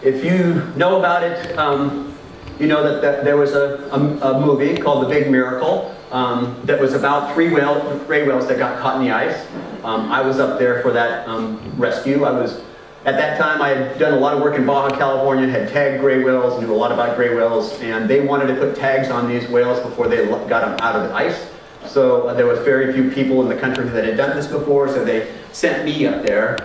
if you know about it, you know that there was a movie called The Big Miracle that was about three gray whales that got caught in the ice. I was up there for that rescue. At that time, I had done a lot of work in Baja, California, had tagged gray whales, knew a lot about gray whales, and they wanted to put tags on these whales before they got them out of the ice. So there was very few people in the country that had done this before, so they sent me up there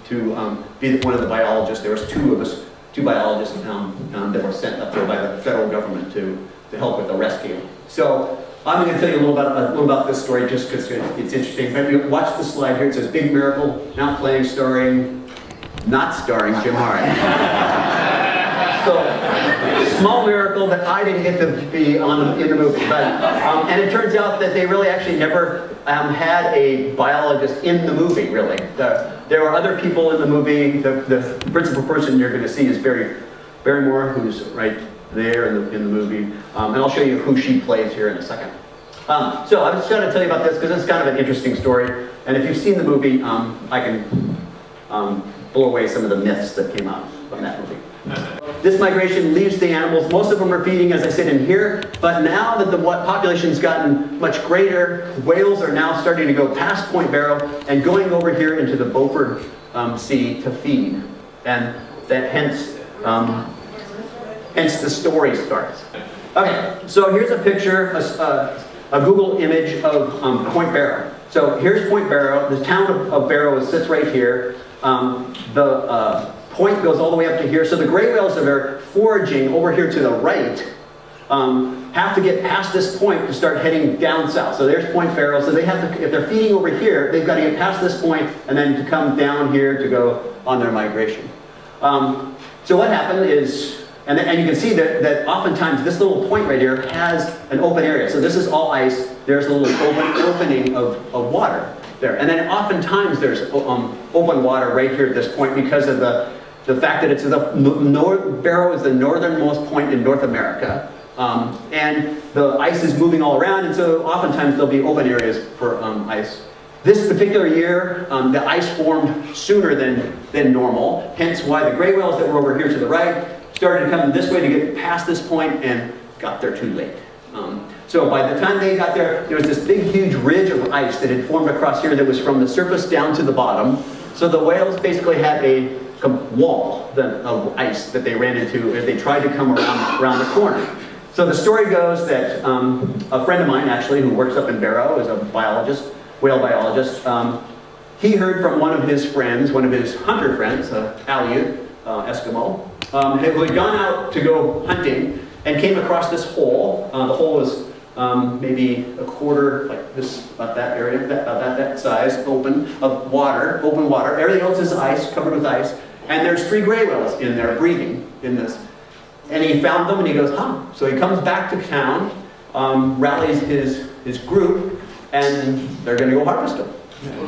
to be one of the biologists. There was two of us, two biologists that were sent up there by the federal government to help with the rescue. So I'm going to tell you a little about this story just because it's interesting. If you watch the slide here, it says Big Miracle, now playing, not starring Jim Harvey. So, small miracle that I didn't get to be in the movie. But, and it turns out that they really actually never had a biologist in the movie, really. There were other people in the movie. The principal person you're going to see is Barrymore, who's right there in the movie. And I'll show you who she plays here in a second. So I'm just going to tell you about this because it's kind of an interesting story. And if you've seen the movie, I can blow away some of the myths that came out from that movie. This migration leaves the animals. Most of them are feeding, as I said, in here. But now that the population's gotten much greater, whales are now starting to go past Point Barrow and going over here into the Beaufort Sea to feed. And that hence the story starts. Okay, so here's a picture, a Google image of Point Barrow. So here's Point Barrow. The town of Barrow sits right here. The point goes all the way up to here. So the gray whales that are foraging over here to the right have to get past this point to start heading down south. So there's Point Barrow. So they have to, if they're feeding over here, they've got to get past this point and then to come down here to go on their migration. So what happened is, and you can see that oftentimes this little point right here has an open area. So this is all ice. There's a little opening of water there. And then oftentimes there's open water right here at this point because of the fact that it's Barrow is the northernmost point in North America. And the ice is moving all around, and so oftentimes there'll be open areas for ice. This particular year, the ice formed sooner than normal, hence why the gray whales that were over here to the right started to come this way to get past this point and got there too late. So by the time they got there, there was this big, huge ridge of ice that had formed across here that was from the surface down to the bottom. So the whales basically had a wall of ice that they ran into as they tried to come around the corner. So the story goes that a friend of mine, actually, who works up in Barrow, is a biologist, whale biologist, he heard from one of his friends, one of his hunter friends, Aleut, Eskimo, who had gone out to go hunting and came across this hole. The hole was maybe a quarter, like this, about that area, about that size, open water. Everything else is ice, covered with ice. And there's 3 gray whales in there breathing in this. And he found them and he goes, huh. So he comes back to town, rallies his group, and they're going to go harvest them.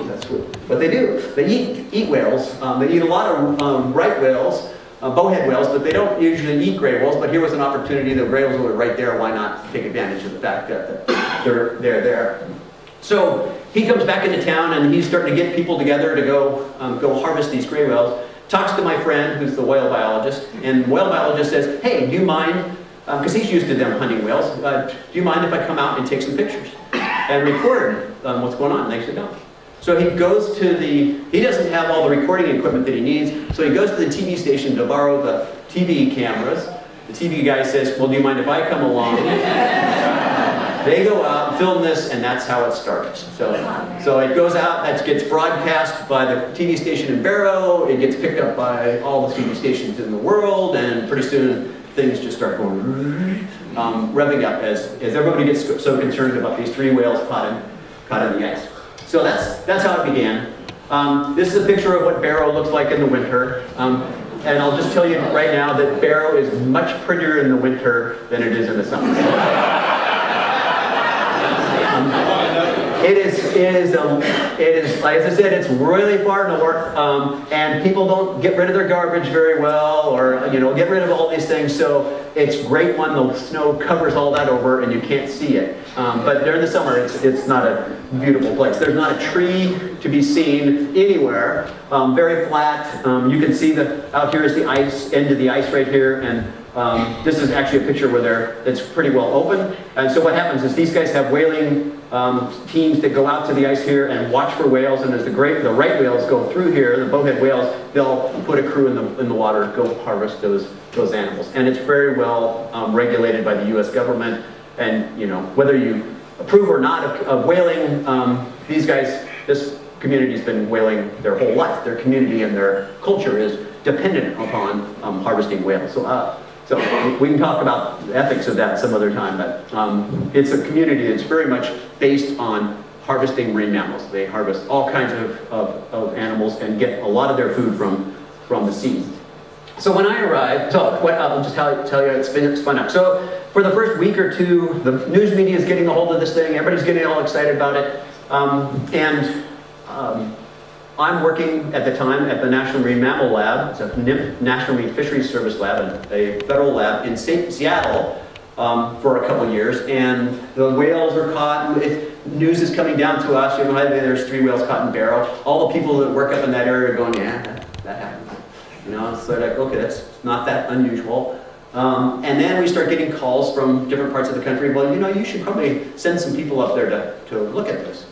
That's what they do. They eat whales. They eat a lot of right whales, bowhead whales, but they don't usually eat gray whales. But here was an opportunity. The gray whales were right there. Why not take advantage of the fact that they're there? So he comes back into town and he's starting to get people together to go harvest these gray whales. Talks to my friend, who's the whale biologist, and the whale biologist says, hey, do you mind, because he's used to them hunting whales, do you mind if I come out and take some pictures and record what's going on? And they said, no. So he goes to he doesn't have all the recording equipment that he needs, so he goes to the TV station to borrow the TV cameras. The TV guy says, well, do you mind if I come along? They go out, film this, and that's how it starts. So it goes out, that gets broadcast by the TV station in Barrow, it gets picked up by all the TV stations in the world, and pretty soon things just start going revving up as everybody gets so concerned about these 3 whales caught in the ice. So that's how it began. This is a picture of what Barrow looks like in the winter. And I'll just tell you right now that Barrow is much prettier in the winter than it is in the summer. like as I said, it's really far north, and people don't get rid of their garbage very well, or get rid of all these things. So it's great when the snow covers all that over and you can't see it. But during the summer, it's not a beautiful place. There's not a tree to be seen anywhere. Very flat. You can see out here is the ice, end of the ice right here, and this is actually a picture where it's pretty well open. And so what happens is these guys have whaling teams that go out to the ice here and watch for whales. And as the right whales go through here, the bowhead whales, they'll put a crew in the water, go harvest those animals. And it's very well regulated by the U.S. government. And whether you approve or not of whaling, these guys, this community's been whaling their whole life. Their community and their culture is dependent upon harvesting whales. So we can talk about the ethics of that some other time, but it's a community that's very much based on harvesting marine mammals. They harvest all kinds of animals and get a lot of their food from the sea. So when I arrived, I'll just tell you, it's spun up. So for the first week or two, the news media is getting a hold of this thing. Everybody's getting all excited about it. I'm working at the time at the National Marine Mammal Lab. It's a National Marine Fisheries Service lab, a federal lab in Seattle for a couple years. And the whales are caught. News is coming down to us. There's 3 whales caught in Barrow. All the people that work up in that area are going, yeah, that happens. So like, okay, that's not that unusual. And then we start getting calls from different parts of the country. Well, you should probably send some people up there to look at this.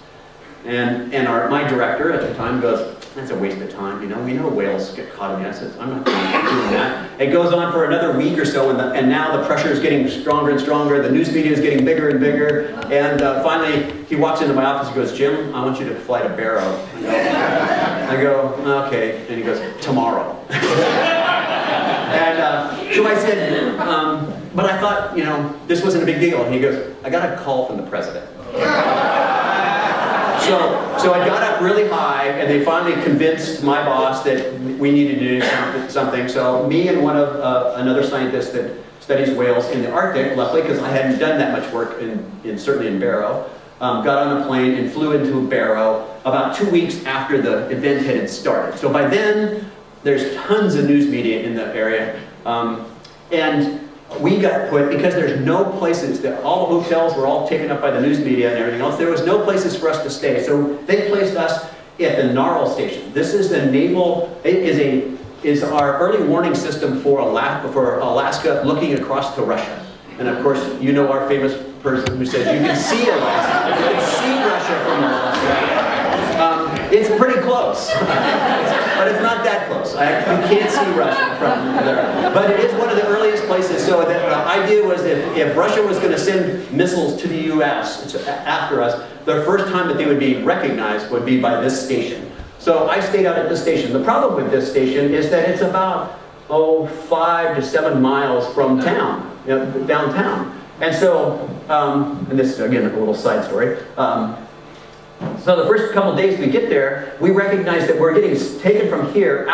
And my director at the time goes, that's a waste of time. We know whales get caught in the ice. I'm not doing that. It goes on for another week or so, and now the pressure is getting stronger and stronger. The news media is getting bigger and bigger. And finally, he walks into my office and goes, Jim, I want you to fly to Barrow. I go, okay. And he goes, tomorrow. And so I said, but I thought, this wasn't a big deal. And he goes, I got a call from the president. So I got up really high, and they finally convinced my boss that we needed to do something. So me and another scientist that studies whales in the Arctic, luckily, because I hadn't done that much work certainly in Barrow, got on a plane and flew into Barrow about 2 weeks after the event had started. So by then, there's tons of news media in the area, and we got put, because there's no places, all the hotels were all taken up by the news media and everything else, there was no places for us to stay. So they placed us at the Narl station. This is the naval, is our early warning system for Alaska looking across to Russia. And of course, our famous person who says you can see Alaska, you can see Russia from Alaska. It's pretty close, but it's not that close. You can't see Russia from there. But it is one of the earliest places. So the idea was if Russia was going to send missiles to the U.S. after us, the first time that they would be recognized would be by this station. So I stayed out at this station. The problem with this station is that it's about 5 to 7 miles from town, downtown. And so, and this is again a little side story. So the first couple days we get there, we recognize that we're getting taken from here,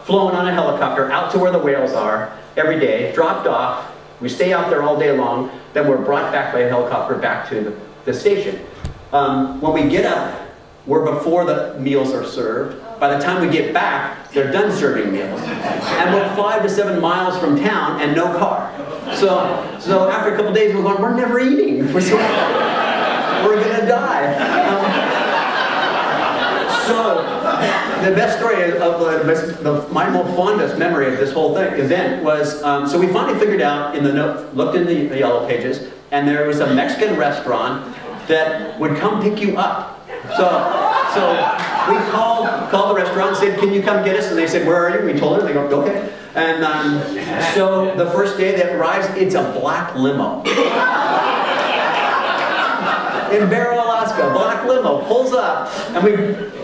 flown on a helicopter, out to where the whales are every day, dropped off. We stay out there all day long, then we're brought back by a helicopter back to the station. When we get up, we're before the meals are served. By the time we get back, they're done serving meals. And we're 5 to 7 miles from town and no car. So after a couple days, we're going, we're never eating. We're gonna die. So the best story my most fondest memory of this whole event was, so we finally figured out looked in the yellow pages, and there was a Mexican restaurant that would come pick you up. So we called the restaurant and said, can you come get us? And they said, where are you? We told them. They go, okay. And so the first day that arrives, it's a black limo. In Barrow, Alaska, black limo pulls up, and we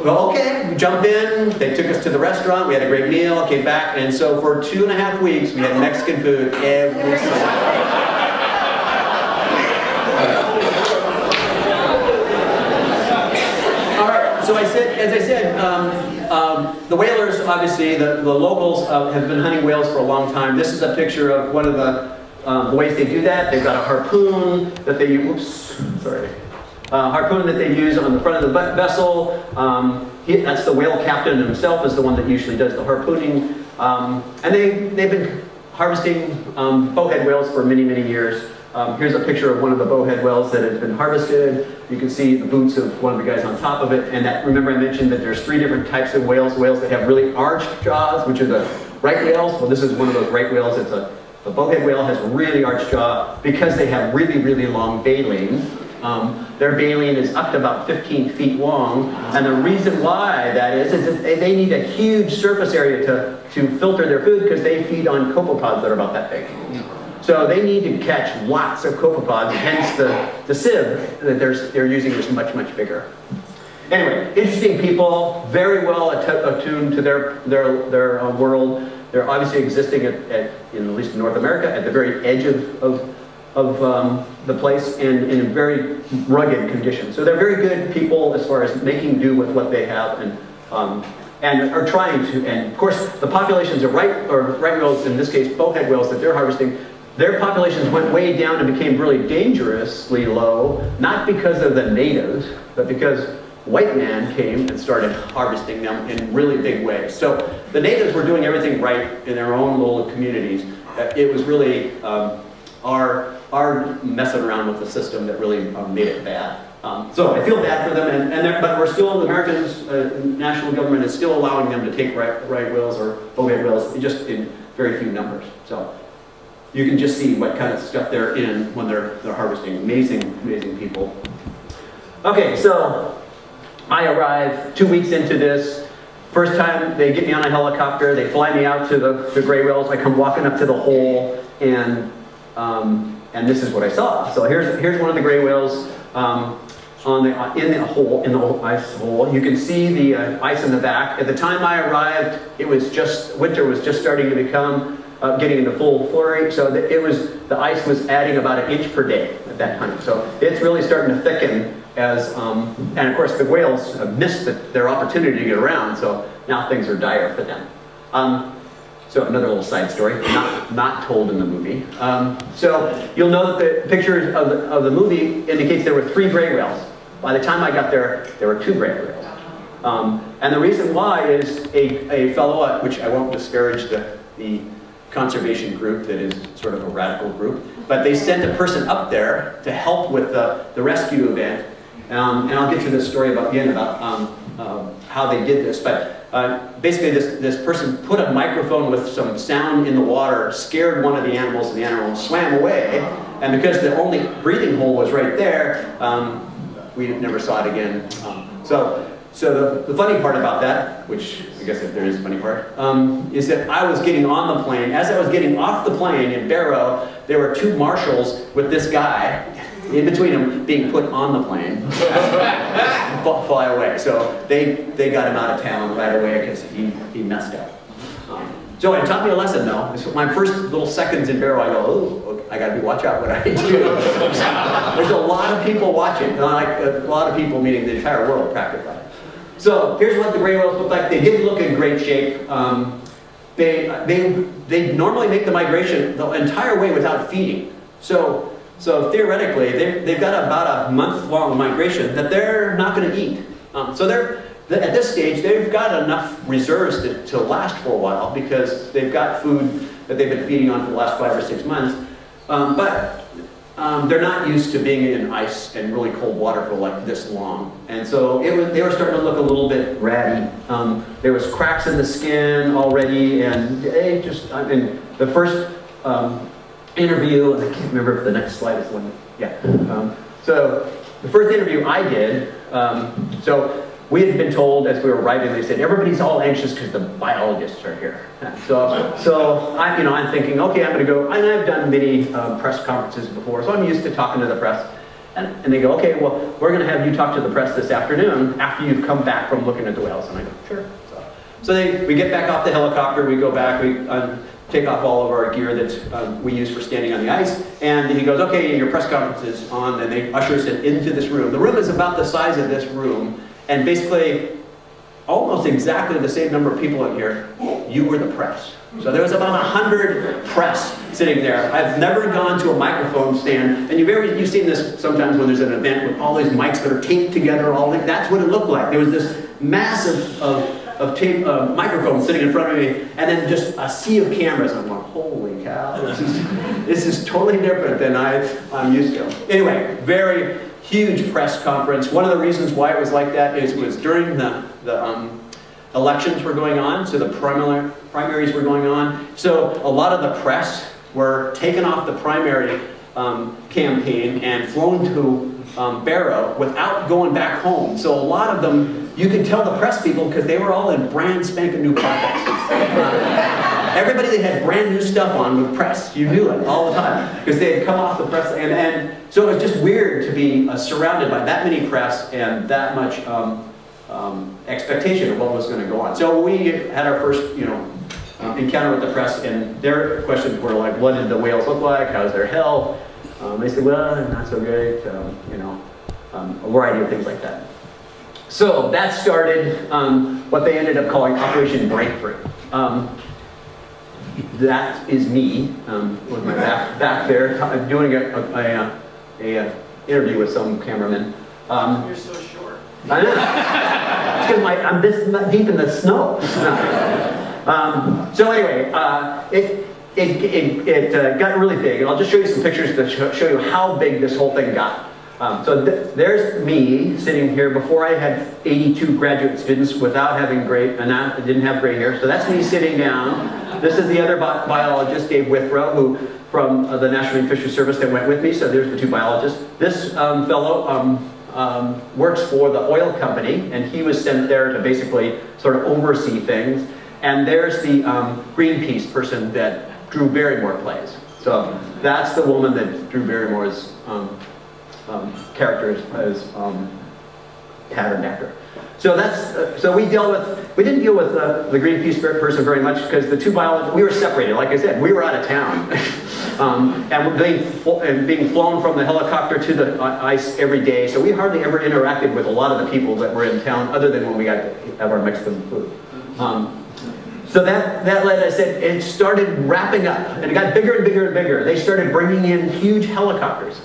go, okay, we jump in. They took us to the restaurant. We had a great meal, came back, and so for 2.5 weeks, we had Mexican food every single day. All right, so as I said, the whalers, obviously, the locals have been hunting whales for a long time. This is a picture of one of the ways they do that. They've got a harpoon that they use. Oops, sorry. harpoon that they use on the front of the vessel. That's the whale captain himself is the one that usually does the harpooning. And they've been harvesting bowhead whales for many, many years. Here's a picture of one of the bowhead whales that has been harvested. You can see the boots of one of the guys on top of it. And that, remember I mentioned that there's 3 different types of whales. Whales that have really arched jaws, which are the right whales. Well, this is one of those right whales. The bowhead whale has a really arched jaw because they have really, really long baleen. Their baleen is up to about 15 feet long, and the reason why that is that they need a huge surface area to filter their food because they feed on copepods that are about that big. So they need to catch lots of copepods, hence the sieve that they're using is much, much bigger. Anyway, interesting people, very well attuned to their world. They're obviously existing at least in North America, at the very edge of the place and in very rugged conditions. So they're very good people as far as making do with what they have and are trying to, and of course the populations of right whales, in this case bowhead whales that they're harvesting, their populations went way down and became really dangerously low, not because of the natives, but because white man came and started harvesting them in really big ways. So the natives were doing everything right in their own little communities. It was really our messing around with the system that really made it bad. So I feel bad for them, but we're still, the Americans, national government is still allowing them to take right whales or bowhead whales, just in very few numbers. So you can just see what kind of stuff they're in when they're harvesting. Amazing, amazing people. Okay, so I arrive 2 weeks into this. First time they get me on a helicopter, they fly me out to the gray whales. I come walking up to the hole, and this is what I saw. So here's one of the gray whales in the ice hole. You can see the ice in the back. At the time I arrived, winter was just starting to become getting into full flurry. So the ice was adding about 1 inch per day at that time. So it's really starting to thicken as and of course the whales have missed their opportunity to get around. So now things are dire for them. So another little side story, not told in the movie. So you'll know that the picture of the movie indicates there were 3 gray whales. By the time I got there were 2 gray whales. And the reason why is a fellow, which I won't disparage the conservation group that is sort of a radical group, but they sent a person up there to help with the rescue event. And I'll get to this story about how they did this. But basically this person put a microphone with some sound in the water, scared one of the animals, and the animal swam away. And because the only breathing hole was right there, we never saw it again. So the funny part about that, which I guess if there is a funny part, is that I was getting on the plane. As I was getting off the plane in Barrow, there were 2 marshals with this guy in between them being put on the plane, fly away. So they got him out of town right away because he messed up. So it taught me a lesson though. It's my first little seconds in Barrow, I go, oh, I gotta watch out what I do. There's a lot of people watching, like a lot of people, meaning the entire world practically. So here's what the gray whales look like. They did look in great shape. They normally make the migration the entire way without feeding. So theoretically, they've got about a month-long migration that they're not going to eat. So at this stage, they've got enough reserves to last for a while because they've got food that they've been feeding on for the last 5 or 6 months. But they're not used to being in ice and really cold water for like this long. And so they were starting to look a little bit ratty. There was cracks in the skin already, and the first interview, and I can't remember if the next slide is one. Yeah. So the first interview I did, so we had been told as we were arriving, they said, everybody's all anxious because the biologists are here. So I'm thinking, okay, I'm going to go, and I've done many press conferences before, so I'm used to talking to the press. And they go, okay, well, we're going to have you talk to the press this afternoon after you've come back from looking at the whales. And I go, sure. So we get back off the helicopter, we go back, we take off all of our gear that we use for standing on the ice, and he goes, okay, your press conference is on, and they usher us into this room. The room is about the size of this room, and basically almost exactly the same number of people in here, you were the press. So there was about 100 press sitting there. I've never gone to a microphone stand, and you've seen this sometimes when there's an event with all these mics that are taped together, that's what it looked like. There was this mass of tape microphones sitting in front of me, and then just a sea of cameras. I'm going, holy cow, this is totally different than I'm used to. Anyway, very huge press conference. One of the reasons why it was like that is it was during the elections were going on, so the primaries were going on. So a lot of the press were taken off the primary campaign and flown to Barrow without going back home. So a lot of them, you could tell the press people because they were all in brand spanking new pockets. Everybody that had brand new stuff on with press, you knew it all the time because they had come off the press. And so it was just weird to be surrounded by that many press and that much expectation of what was going to go on. So we had our first, encounter with the press, and their questions were like, what did the whales look like? How's their health? They said, well, not so great, a variety of things like that. So that started what they ended up calling Operation Breakthrough. That is me with my back there doing a interview with some cameraman. You're so short. I know. It's because I'm this deep in the snow. So anyway, it got really big, and I'll just show you some pictures to show you how big this whole thing got. So there's me sitting here before I had 82 graduate students without having gray, and I didn't have gray hair. So that's me sitting down. This is the other biologist, Dave Withrow, who from the National Marine Fisheries Service that went with me. So there's the two biologists. This fellow works for the oil company, and he was sent there to basically sort of oversee things. And there's the Greenpeace person that Drew Barrymore plays. So that's the woman that Drew Barrymore's character is patterned after. So that's so we didn't deal with the Greenpeace person very much because the two biologists, we were separated. Like I said, we were out of town, and being flown from the helicopter to the ice every day. So we hardly ever interacted with a lot of the people that were in town, other than when we got to have our Mexican food. So that led, I said, it started wrapping up, and it got bigger and bigger and bigger. They started bringing in huge helicopters.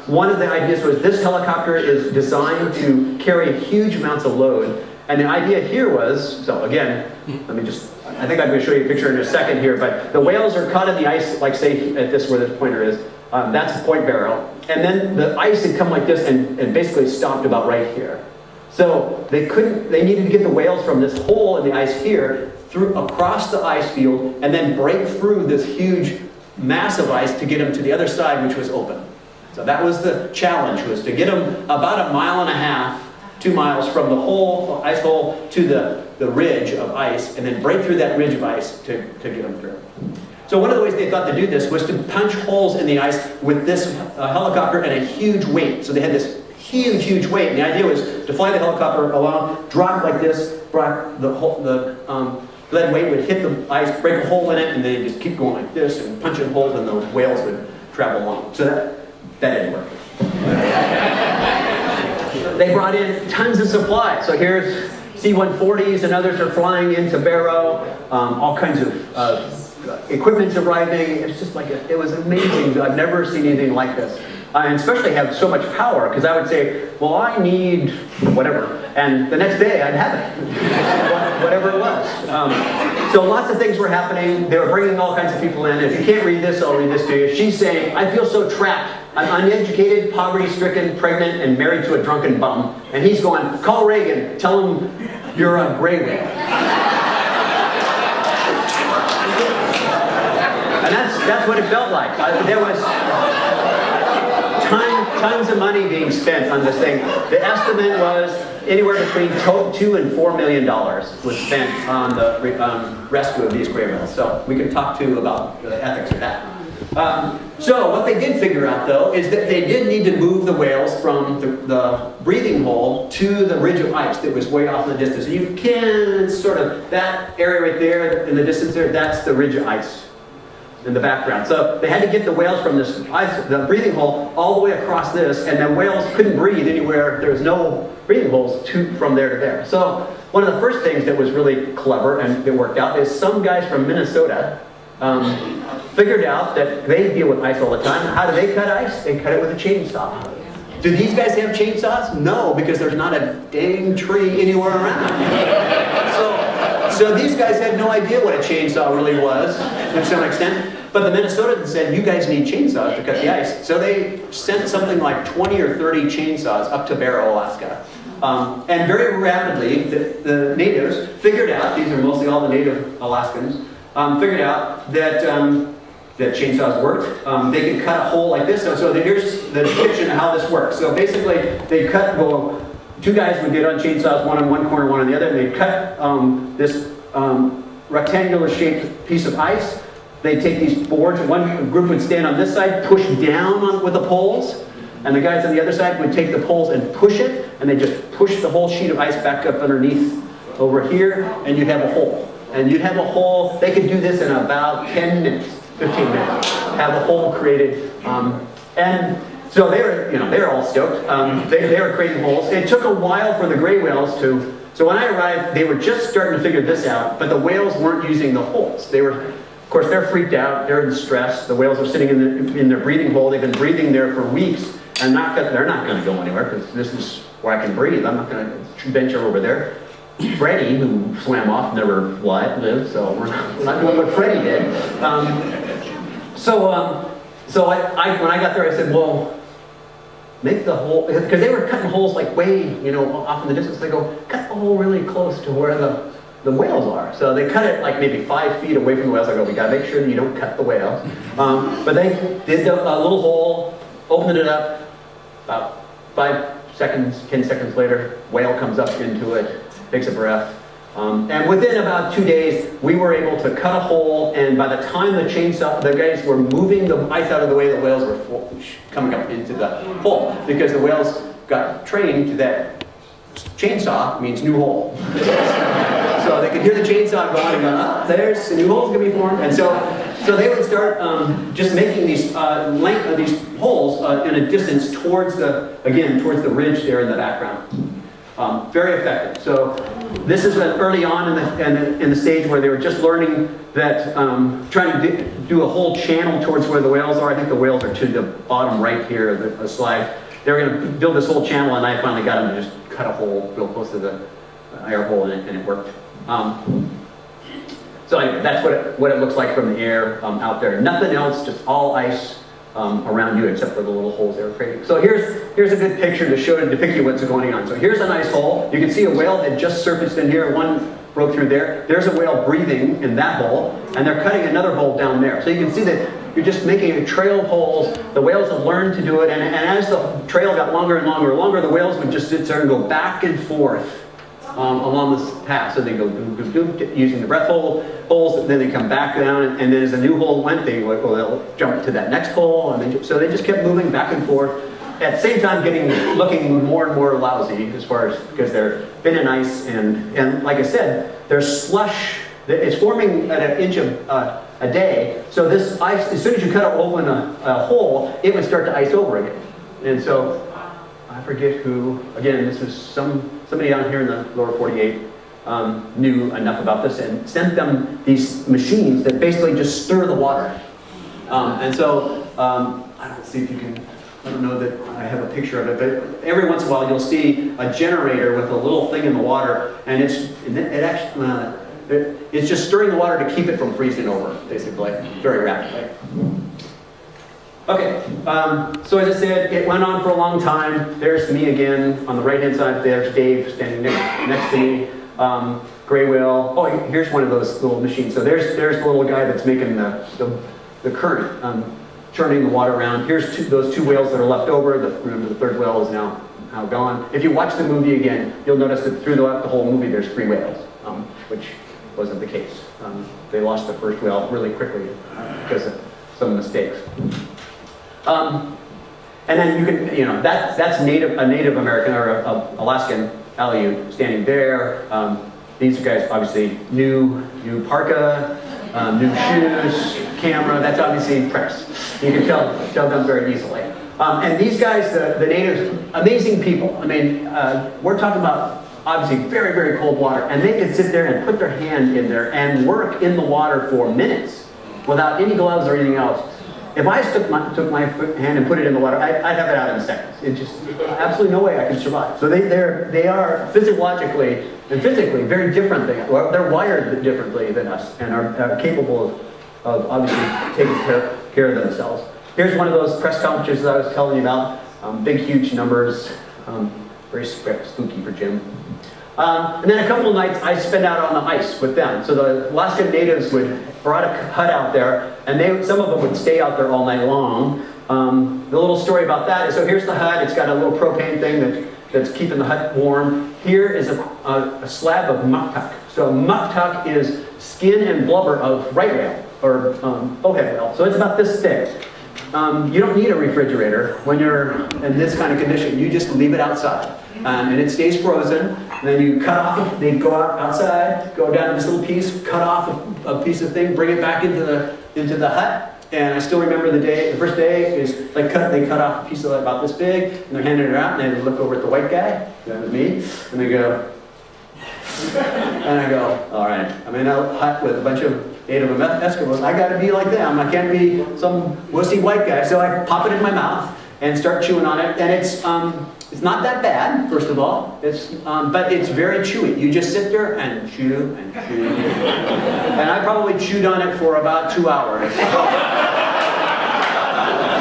One of the ideas was this helicopter is designed to carry huge amounts of load. And the idea here was, so again, I think I'm going to show you a picture in a second here, but the whales are caught in the ice, like say at this, where this pointer is. That's Point Barrow. And then the ice had come like this and basically stopped about right here. So they needed to get the whales from this hole in the ice here across the ice field and then break through this huge mass of ice to get them to the other side, which was open. So that was the challenge, was to get them about 1.5 miles, 2 miles from the ice hole to the ridge of ice, and then break through that ridge of ice to get them through. So one of the ways they thought to do this was to punch holes in the ice with this helicopter and a huge weight. So they had this huge weight, and the idea was to fly the helicopter along, drop like this, the lead weight would hit the ice, break a hole in it, and then just keep going like this and punching holes, and the whales would travel along. So that didn't work. They brought in tons of supply. So here's C-140s and others are flying into Barrow. All kinds of equipment's arriving. It's just like it was amazing. I've never seen anything like this. And especially have so much power, because I would say, well, I need whatever, and the next day I'd have it, whatever it was. So lots of things were happening. They were bringing all kinds of people in. If you can't read this, I'll read this to you. She's saying, I feel so trapped. I'm uneducated, poverty-stricken, pregnant, and married to a drunken bum. And he's going, call Reagan, tell him you're a gray whale. And that's what it felt like. There was tons of money being spent on this thing. The estimate was anywhere between $2 and $4 million was spent on the rescue of these gray whales. So we could talk to about the ethics of that. So what they did figure out, though, is that they did need to move the whales from the breathing hole to the ridge of ice that was way off in the distance. And you can sort of, that area right there in the distance there, that's the ridge of ice in the background. So they had to get the whales from this ice, the breathing hole, all the way across this, and the whales couldn't breathe anywhere. There was no breathing holes from there to there. So one of the first things that was really clever and that worked out is some guys from Minnesota figured out that they deal with ice all the time. How do they cut ice? They cut it with a chainsaw. Do these guys have chainsaws? No, because there's not a dang tree anywhere around. So these guys had no idea what a chainsaw really was, to some extent. But the Minnesotans said, you guys need chainsaws to cut the ice. So they sent something like 20 or 30 chainsaws up to Barrow, Alaska. And very rapidly, the natives figured out, these are mostly all the native Alaskans, figured out that that chainsaws worked. They could cut a hole like this. So here's the depiction of how this works. So basically, they cut, well, two guys would get on chainsaws, one on one corner, one on the other, and they'd cut this rectangular shaped piece of ice. They'd take these boards, one group would stand on this side, push down with the poles, and the guys on the other side would take the poles and push it, and they just push the whole sheet of ice back up underneath over here, and you'd have a hole. And you'd have a hole, they could do this in about 10 minutes, 15 minutes, have a hole created. And so they were all stoked. They were creating holes. It took a while for the gray whales to, so when I arrived, they were just starting to figure this out, but the whales weren't using the holes. They were, of course, they're freaked out, they're in stress. The whales are sitting in their breathing hole. They've been breathing there for weeks, and they're not going to go anywhere, because this is where I can breathe. I'm not going to venture over there. Freddie, who swam off, never lived, so we're not doing what Freddie did. So when I got there, I said, well, make the hole, because they were cutting holes like way, off in the distance. They go, cut the hole really close to where the whales are. So they cut it like maybe 5 feet away from the whales. I go, we gotta make sure that you don't cut the whales. But they did a little hole, opened it up, about 5 seconds, 10 seconds later, whale comes up into it, takes a breath. And within about 2 days, we were able to cut a hole, and by the time the guys were moving the ice out of the way, the whales were coming up into the hole, because the whales got trained that chainsaw means new hole. So they could hear the chainsaw going and go, there's a new hole's gonna be formed. And so they would start just making these these holes in a distance towards the ridge there in the background. Very effective. So this is early on in the stage where they were just learning that trying to do a whole channel towards where the whales are. I think the whales are to the bottom right here of the slide. They were going to build this whole channel, and I finally got them to just cut a hole real close to the air hole, and it worked. So anyway, that's what it looks like from the air out there. Nothing else, just all ice around you except for the little holes they were creating. So here's a good picture to depict you what's going on. So here's a nice hole. You can see a whale that just surfaced in here. One broke through there. There's a whale breathing in that hole, and they're cutting another hole down there. So you can see that you're just making a trail of holes. The whales have learned to do it, and as the trail got longer and longer and longer, the whales would just sit there and go back and forth along this path. So they go doop, doop, doop, using the breath holes, then they come back down, and then as a new hole went, they'll jump to that next hole, and so they just kept moving back and forth. At the same time, looking more and more lousy because they're thin and ice, and like I said, there's slush. It's forming at an inch a day. So this ice, as soon as you cut open a hole, it would start to ice over again. And so I forget who. Again, this is somebody down here in the lower 48 knew enough about this and sent them these machines that basically just stir the water. And so I don't see if you can. I don't know that I have a picture of it, but every once in a while you'll see a generator with a little thing in the water, and it's just stirring the water to keep it from freezing over, basically, very rapidly. Okay, so as I said, it went on for a long time. There's me again. On the right-hand side, there's Dave standing next to me. Gray whale. Oh, here's one of those little machines. So there's the little guy that's making the current, churning the water around. Here's those two whales that are left over. The third whale is now gone. If you watch the movie again, you'll notice that throughout the whole movie there's 3 whales, which wasn't the case. They lost the first whale really quickly because of some mistakes. And then you can, that's a Native American or a Alaskan Aleut standing there. These guys obviously new parka, new shoes, camera. That's obviously press. You can tell them very easily. And these guys, the natives, amazing people. I mean, we're talking about obviously very, very cold water. And they could sit there and put their hand in there and work in the water for minutes without any gloves or anything else. If I took my hand and put it in the water, I'd have it out in seconds. It just, absolutely no way I could survive. So they are physiologically and physically very different. They're wired differently than us and are capable of obviously taking care of themselves. Here's one of those press conferences I was telling you about. Big, huge numbers. Very spooky for Jim. And then a couple of nights I spent out on the ice with them. So the Alaskan natives brought a hut out there, and some of them would stay out there all night long. The little story about that is, so here's the hut. It's got a little propane thing that's keeping the hut warm. Here is a slab of muktuk. So muktuk is skin and blubber of right whale, or bowhead whale. So it's about this thick. You don't need a refrigerator when you're in this kind of condition. You just leave it outside. And it stays frozen. And then you cut off, they go outside, go down to this little piece, cut off a piece of thing, bring it back into the hut. And I still remember the first day is they cut off a piece of about this big, and they're handing it out, and they look over at the white guy, that was me, and they go, and I go, all right, I'm in a hut with a bunch of Native Eskimos, I gotta be like them, I can't be some wussy white guy. So I pop it in my mouth and start chewing on it, and it's not that bad, first of all. But it's very chewy. You just sit there and chew and chew. And I probably chewed on it for about 2 hours.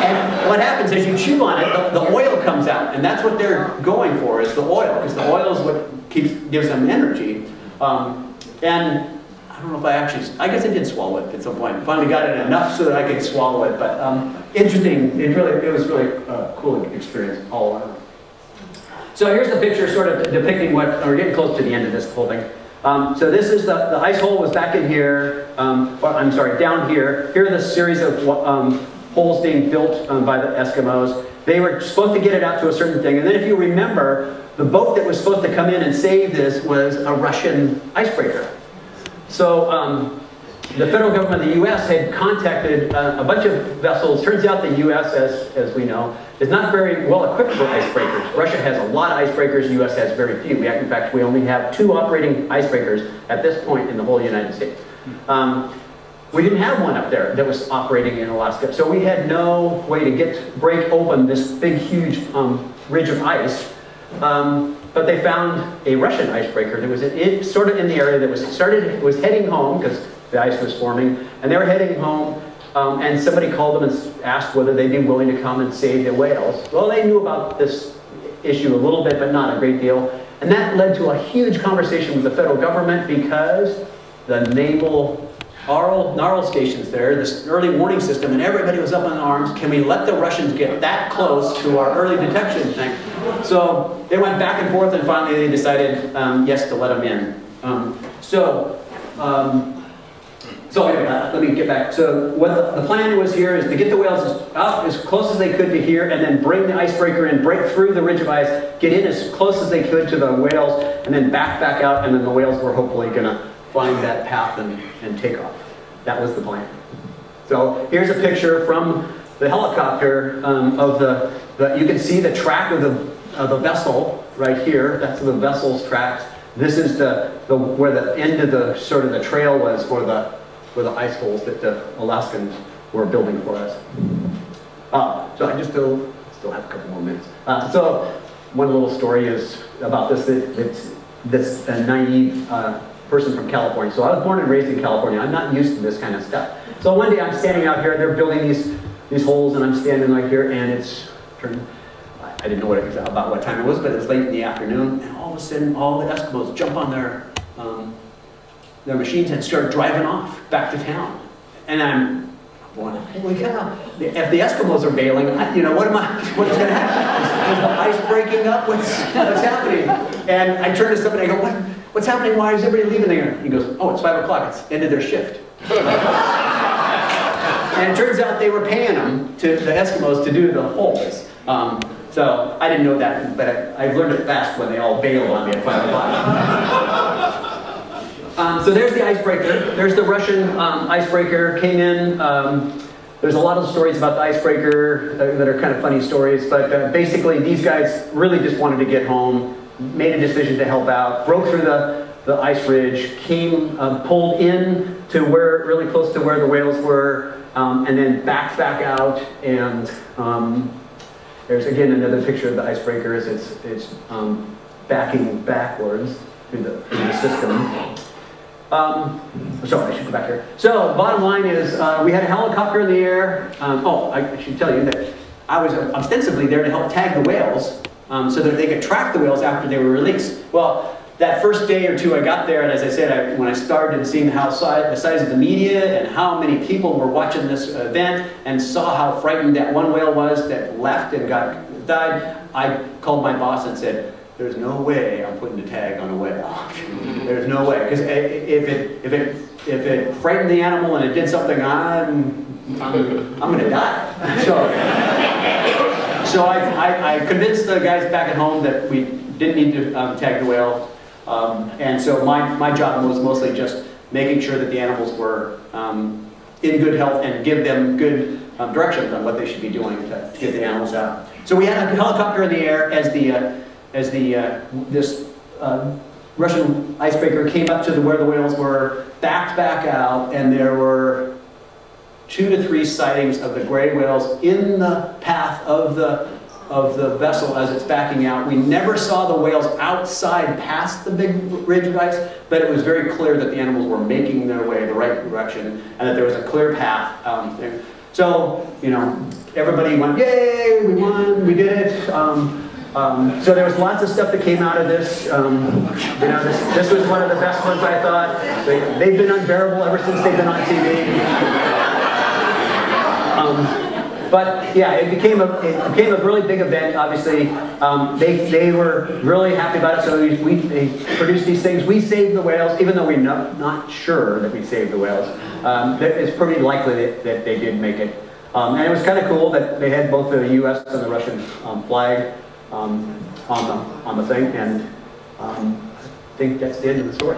And what happens is you chew on it, the oil comes out, and that's what they're going for, is the oil, because the oil is what gives them energy. And I don't know if I guess I did swallow it at some point. I finally got it enough so that I could swallow it, but interesting. It was really a cool experience all around. So here's the picture sort of depicting we're getting close to the end of this whole thing. So this is the ice hole was back in here, down here. Here are the series of holes being built by the Eskimos. They were supposed to get it out to a certain thing. And then if you remember, the boat that was supposed to come in and save this was a Russian icebreaker. So the federal government of the U.S. had contacted a bunch of vessels. Turns out the U.S., as we know, is not very well equipped for icebreakers. Russia has a lot of icebreakers. The U.S. has very few. In fact, we only have 2 operating icebreakers at this point in the whole United States. We didn't have one up there that was operating in Alaska. So we had no way to break open this big, huge ridge of ice. But they found a Russian icebreaker that was sort of in the area that was heading home, because the ice was forming, and they were heading home, and somebody called them and asked whether they'd be willing to come and save the whales. Well, they knew about this issue a little bit, but not a great deal. And that led to a huge conversation with the federal government, because the naval NARL stations there, this early warning system, and everybody was up in arms. Can we let the Russians get that close to our early detection thing? So they went back and forth, and finally they decided yes, to let them in. So anyway, let me get back. So what the plan was here is to get the whales out as close as they could to here, and then bring the icebreaker in, break through the ridge of ice, get in as close as they could to the whales, and then back out, and then the whales were hopefully going to find that path and take off. That was the plan. So here's a picture from the helicopter of you can see the track of the vessel right here. That's the vessel's tracks. This is where the end of the sort of the trail was for the ice holes that the Alaskans were building for us. So I just still have a couple more minutes. So one little story is about this naive person from California. So I was born and raised in California. I'm not used to this kind of stuff. So one day I'm standing out here, they're building these holes, and I'm standing right here, and it's turning. I didn't know about what time it was, but it was late in the afternoon, and all of a sudden, all the Eskimos jump on their machines and start driving off back to town. And I'm going, holy cow! If the Eskimos are bailing, what's going to happen? Is the ice breaking up? What's happening? And I turn to somebody, and I go, What's happening? Why is everybody leaving there? He goes, oh, it's 5 o'clock. It's the end of their shift. And it turns out they were paying them, the Eskimos, to do the holes. So I didn't know that, but I learned it fast when they all bailed on me at 5 o'clock. So there's the icebreaker. There's the Russian icebreaker. Came in. There's a lot of stories about the icebreaker that are kind of funny stories, but basically these guys really just wanted to get home. made a decision to help out, broke through the ice ridge, came, pulled in to really close to where the whales were, and then backed back out. And there's again another picture of the icebreakers. It's backing backwards through the system. Sorry, I should go back here. So, bottom line is, we had a helicopter in the air. I should tell you that I was ostensibly there to help tag the whales so that they could track the whales after they were released. Well, that first day or two I got there, and as I said, when I started seeing the size of the media and how many people were watching this event and saw how frightened that one whale was that left and died, I called my boss and said, "There's no way I'm putting a tag on a whale. There's no way, because if it frightened the animal and it did something, I'm going to die." So I convinced the guys back at home that we didn't need to tag the whale, and so my job was mostly just making sure that the animals were in good health and give them good directions on what they should be doing to get the animals out. So we had a helicopter in the air as this Russian icebreaker came up to where the whales were, backed back out, and there were 2 to 3 sightings of the gray whales in the path of the vessel as it's backing out. We never saw the whales outside past the big ridge of ice, but it was very clear that the animals were making their way the right direction and that there was a clear path there. So, everybody went, "Yay, we won, we did it." So there was lots of stuff that came out of this. This was one of the best ones, I thought. They've been unbearable ever since they've been on TV. But yeah, it became a really big event. Obviously, they were really happy about it. So they produced these things. We saved the whales, even though we're not sure that we saved the whales. It's pretty likely that they did make it. And it was kind of cool that they had both the U.S. and the Russian flag on the thing. And I think that's the end of the story.